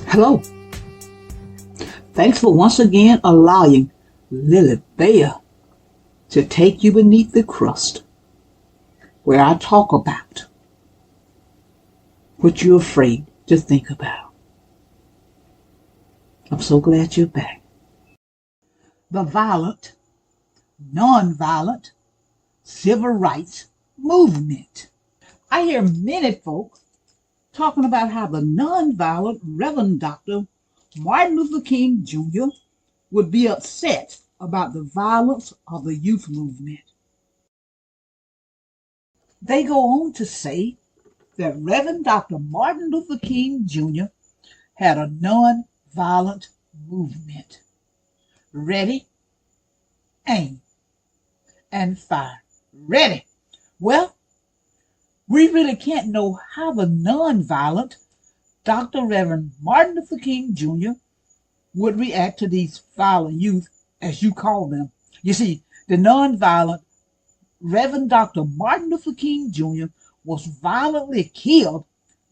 Hello. Thanks for once again allowing Lily Bear to take you beneath the crust, where I talk about what you're afraid to think about. I'm so glad you're back. The violent, nonviolent civil rights movement. I hear many folks talking about how the nonviolent Reverend Dr. Martin Luther King Jr. would be upset about the violence of the youth movement. They go on to say that Reverend Dr. Martin Luther King Jr. had a non-violent movement. Ready, aim, and fire. Ready. Well, we really can't know how the non-violent Dr. Reverend Martin Luther King Jr. would react to these violent youth, as you call them. You see, the non-violent Reverend Dr. Martin Luther King Jr. was violently killed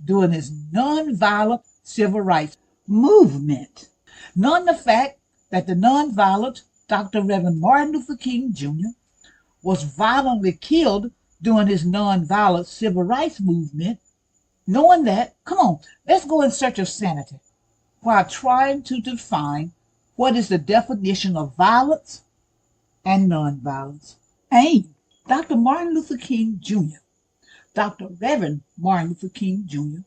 during his nonviolent civil rights movement. None the fact that the nonviolent Dr. Reverend Martin Luther King Jr. was violently killed during his nonviolent civil rights movement. Knowing that, come on, let's go in search of sanity while trying to define what is the definition of violence and nonviolence. Aim. Dr. Martin Luther King Jr., Dr. Reverend Martin Luther King Jr.,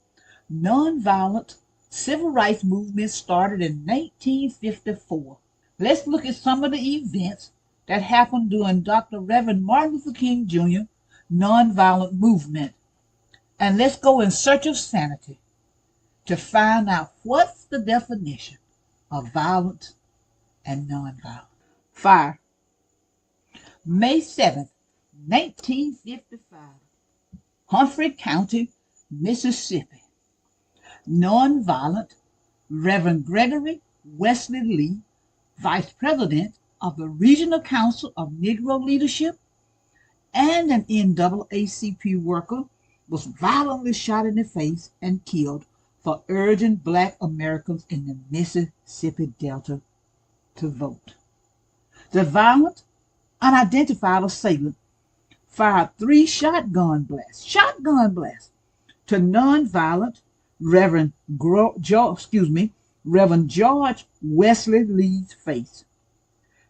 nonviolent civil rights movement started in 1954. Let's look at some of the events that happened during Dr. Reverend Martin Luther King Jr. nonviolent movement. And let's go in search of sanity to find out what's the definition of violence and nonviolence. Fire. May 7th, 1955, Humphrey County, Mississippi. Nonviolent Reverend Gregory Wesley Lee, Vice President of the Regional Council of Negro Leadership and an NAACP worker, was violently shot in the face and killed for urging Black Americans in the Mississippi Delta to vote. The violent, unidentified assailant fired 3 shotgun blasts to nonviolent Reverend George Wesley Lee's face.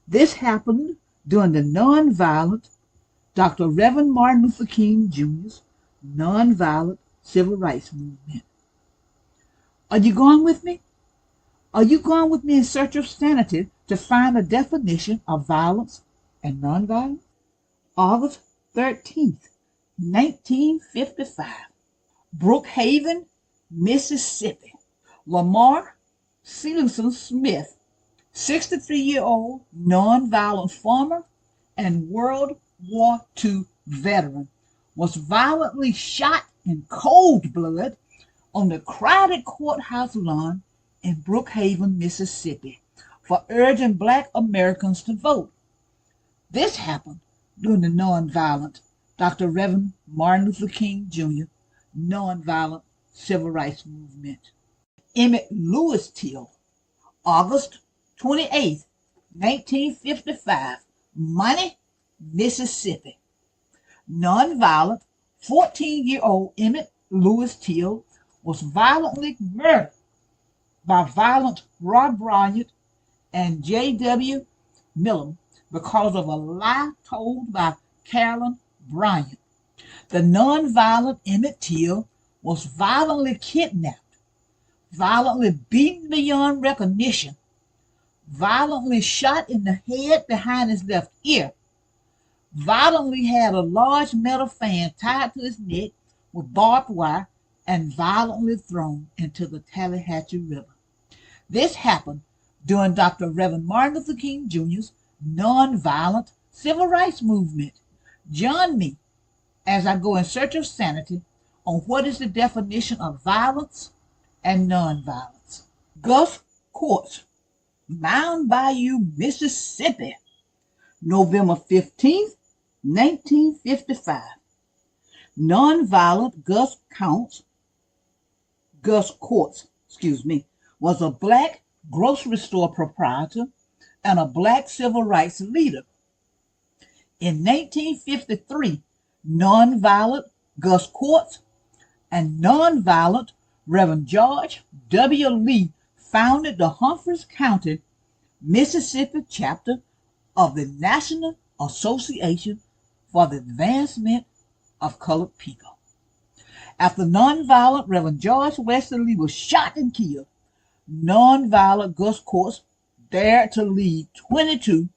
This happened during the nonviolent Dr. Reverend Martin Luther King Jr.'s nonviolent civil rights movement. Are you going with me? Are you going with me in search of sanity to find a definition of violence and nonviolence? August 13th, 1955, Brookhaven, Mississippi. Lamar Seligson Smith, 63-year-old nonviolent farmer and World War II veteran, was violently shot in cold blood on the crowded courthouse lawn in Brookhaven, Mississippi, for urging Black Americans to vote. This happened during the nonviolent Dr. Reverend Martin Luther King Jr. nonviolent civil rights movement. Emmett Lewis Till, August 28, 1955, Money, Mississippi. Nonviolent 14-year-old Emmett Lewis Till was violently murdered by violent Rod Bryant and J.W. Millam because of a lie told by Carolyn Bryant. The nonviolent Emmett Till was violently kidnapped, violently beaten beyond recognition, violently shot in the head behind his left ear, violently had a large metal fan tied to his neck with barbed wire, and violently thrown into the Tallahatchie River. This happened during Dr. Reverend Martin Luther King Jr.'s nonviolent civil rights movement. Join me as I go in search of sanity on what is the definition of violence and nonviolence. Gulf Courts, Mound Bayou, Mississippi, November 15th, 1955. Nonviolent Gus Courts, was a black grocery store proprietor and a black civil rights leader. In 1953, nonviolent Gus Courts and nonviolent Reverend George W. Lee founded the Humphreys County, Mississippi chapter of the National Association for the Advancement of Colored People. After nonviolent Reverend George Wesley Lee was shot and killed, nonviolent Gus Courts dared to lead 22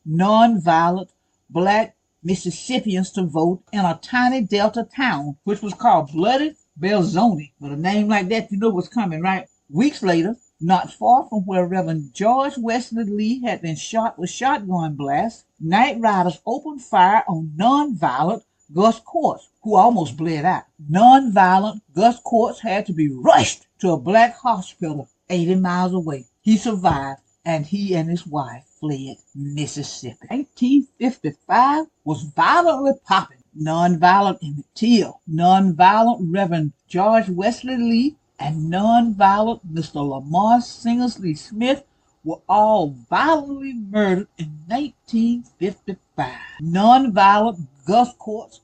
nonviolent black Mississippians to vote in a tiny Delta town, which was called Bloody Belzoni. With a name like that, you know what's coming, right? Weeks later, not far from where Reverend George Wesley Lee had been shot with shotgun blasts, night riders opened fire on nonviolent Gus Courts, who almost bled out. Nonviolent Gus Courts had to be rushed to a black hospital 80 miles away. He survived, and he and his wife fled Mississippi. 1955 was violently popping. Nonviolent Emmett Till, nonviolent Reverend George Wesley Lee, and nonviolent Mr. Lamar Singersley Smith were all violently murdered in 1955. Nonviolent Gus Courts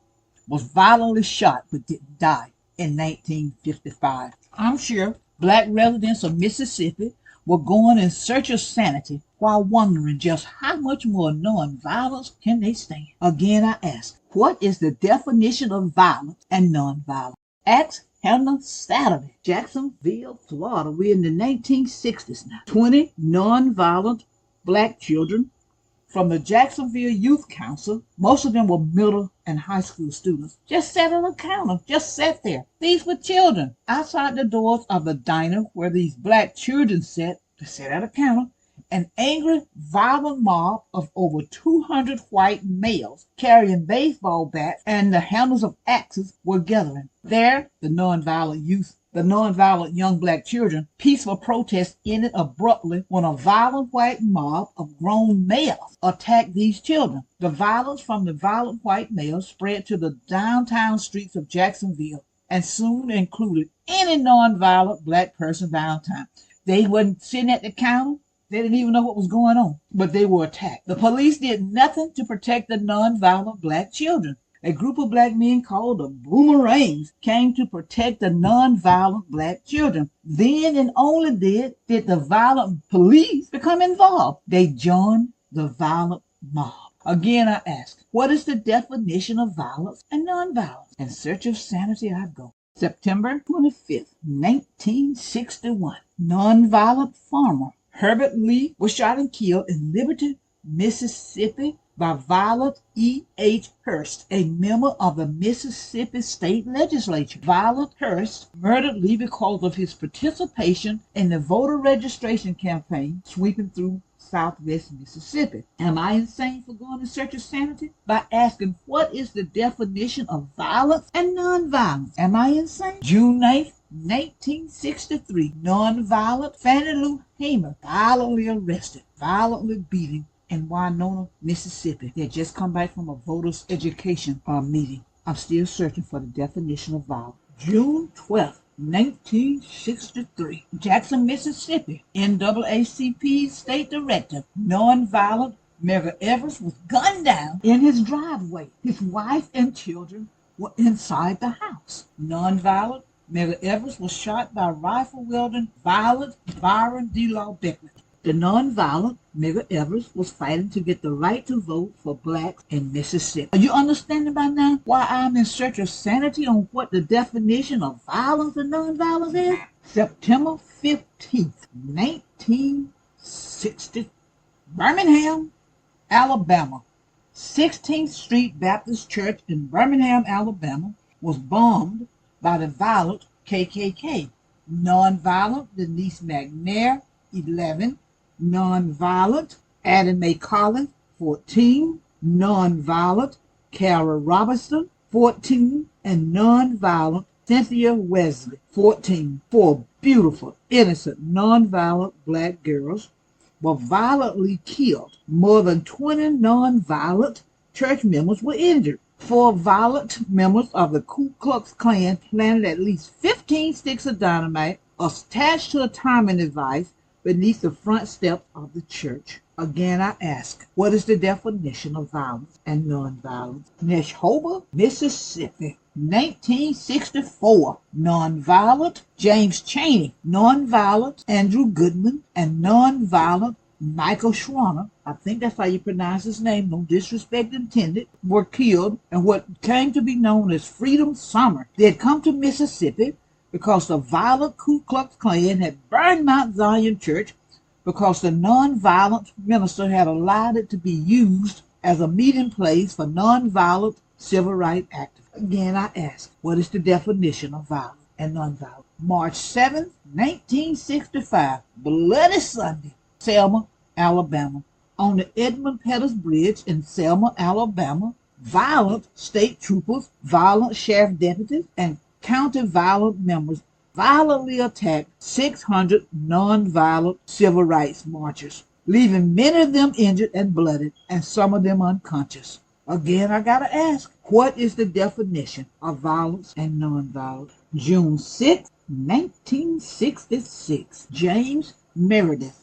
was violently shot but didn't die in 1955. I'm sure black residents of Mississippi were going in search of sanity while wondering just how much more nonviolence can they stand. Again, I ask, what is the definition of violence and nonviolence? Ask Hannah Saturday, Jacksonville, Florida. We're in the 1960s now. 20 nonviolent black children from the Jacksonville Youth Council, most of them were middle and high school students, just sat on a counter, just sat there. These were children. Outside the doors of the diner where these black children sat, they sat at a counter. An angry, violent mob of over 200 white males carrying baseball bats and the handles of axes were gathering. There, the nonviolent young black children, peaceful protest ended abruptly when a violent white mob of grown males attacked these children. The violence from the violent white males spread to the downtown streets of Jacksonville and soon included any nonviolent black person downtown. They weren't sitting at the counter. They didn't even know what was going on, but they were attacked. The police did nothing to protect the nonviolent black children. A group of black men called the Boomerangs came to protect the nonviolent black children. Then and only then did the violent police become involved. They joined the violent mob. Again, I ask, what is the definition of violence and nonviolence? In search of sanity, I go. September 25th, 1961. Nonviolent farmer Herbert Lee was shot and killed in Liberty, Mississippi by Violet E. H. Hurst, a member of the Mississippi State Legislature. Violet Hurst murdered Lee because of his participation in the voter registration campaign sweeping through southwest Mississippi. Am I insane for going in search of sanity? By asking, what is the definition of violence and nonviolence? Am I insane? June 9th, 1963, nonviolent Fannie Lou Hamer violently arrested, violently beaten in Winona, Mississippi. They had just come back from a voters' education meeting. I'm still searching for the definition of violence. June 12th, 1963, Jackson, Mississippi, NAACP State Director, nonviolent Medgar Evers was gunned down in his driveway. His wife and children were inside the house. Nonviolent Medgar Evers was shot by rifle-wielding violent Byron D. Law Beckman. The nonviolent Medgar Evers was fighting to get the right to vote for blacks in Mississippi. Are you understanding by now why I'm in search of sanity on what the definition of violence and nonviolence is? September 15th, 1960, Birmingham, Alabama. 16th Street Baptist Church in Birmingham, Alabama was bombed by the violent KKK. Nonviolent Denise McNair, 11. Nonviolent Addie Mae Collins, 14. Nonviolent Carol Robinson, 14. And nonviolent Cynthia Wesley, 14. 4 beautiful, innocent, nonviolent black girls were violently killed. More than 20 nonviolent church members were injured. 4 violent members of the Ku Klux Klan planted at least 15 sticks of dynamite attached to a timing device beneath the front steps of the church. Again, I ask, what is the definition of violence and nonviolence? Neshoba, Mississippi, 1964. Nonviolent, James Chaney. Nonviolent, Andrew Goodman. And nonviolent, Michael Schwanner, I think that's how you pronounce his name, no disrespect intended, were killed in what came to be known as Freedom Summer. They had come to Mississippi because the violent Ku Klux Klan had burned Mount Zion Church because the nonviolent minister had allowed it to be used as a meeting place for nonviolent civil rights activists. Again, I ask, what is the definition of violence and nonviolence? March 7th, 1965, Bloody Sunday, Selma, Alabama. On the Edmund Pettus Bridge in Selma, Alabama, violent state troopers, violent sheriff deputies, and county violent members violently attacked 600 nonviolent civil rights marchers, leaving many of them injured and bloodied, and some of them unconscious. Again, I gotta ask, what is the definition of violence and nonviolence? June 6, 1966, James Meredith.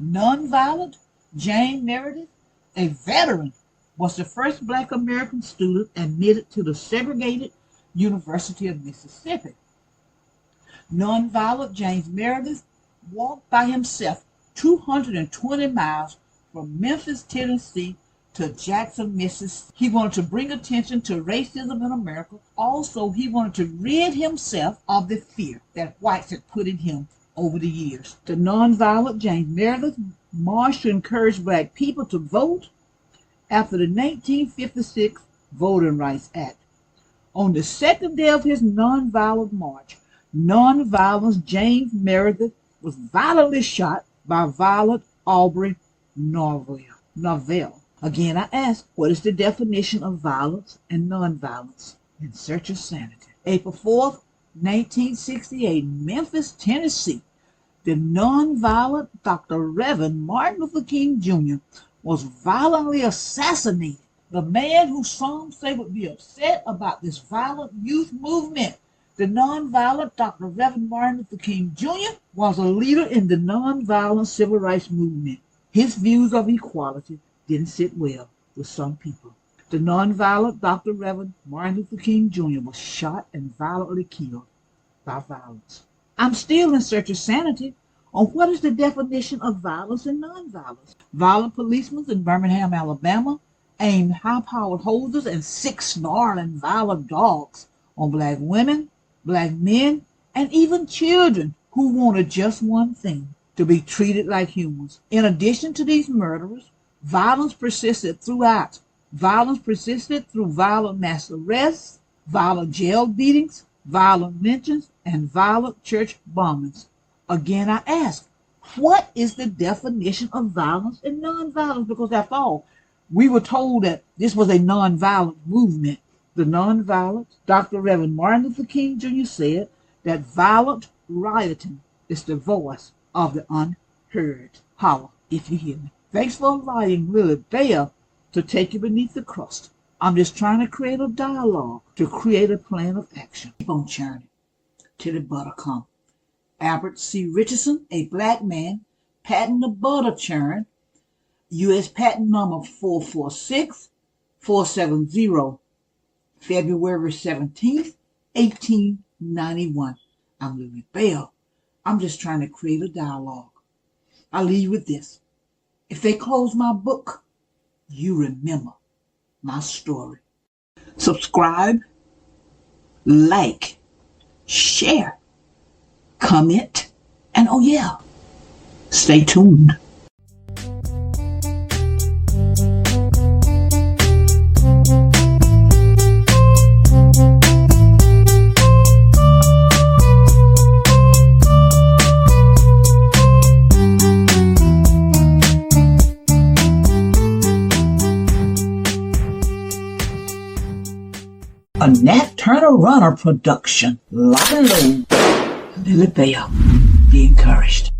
Nonviolent James Meredith, a veteran, was the first Black American student admitted to the segregated University of Mississippi. Nonviolent James Meredith walked by himself 220 miles from Memphis, Tennessee to Jackson, Mississippi. He wanted to bring attention to racism in America. Also, he wanted to rid himself of the fear that whites had put in him over the years. The nonviolent James Meredith marched to encourage Black people to vote after the 1956 Voting Rights Act. On the second day of his nonviolent march, nonviolent James Meredith was violently shot by violent Aubrey Novell. Again, I ask, what is the definition of violence and nonviolence? In Search of Sanity. April 4th, 1968, Memphis, Tennessee. The nonviolent Dr. Reverend Martin Luther King Jr. was violently assassinated. The man who some say would be upset about this violent youth movement. The nonviolent Dr. Reverend Martin Luther King Jr. was a leader in the nonviolent civil rights movement. His views of equality didn't sit well with some people. The nonviolent Dr. Reverend Martin Luther King Jr. was shot and violently killed by violence. I'm still in search of sanity on what is the definition of violence and nonviolence. Violent policemen in Birmingham, Alabama, aimed high-powered hoses and 6 snarling violent dogs on Black women, Black men, and even children who wanted just one thing, to be treated like humans. In addition to these murderers, violence persisted throughout. Violence persisted through violent mass arrests, violent jail beatings, violent lynchings, and violent church bombings. Again, I ask, what is the definition of violence and nonviolence? Because after all, we were told that this was a nonviolent movement. The nonviolent Dr. Reverend Martin Luther King Jr. said that violent rioting is the voice of the unheard. Holla, if you hear me. Thanks for allowing Lily Bell to take you beneath the crust. I'm just trying to create a dialogue, to create a plan of action. Keep on churning till the butter come. Albert C. Richardson, a Black man, patent the butter churn, U.S. patent number 446470, February 17th, 1891. I'm Lily Bell. I'm just trying to create a dialogue. I'll leave you with this. If they close my book, you remember my story. Subscribe, like, share, comment, and oh yeah, stay tuned. A Nat Turner Runner production. Lock and load. Lily Bell. Be encouraged.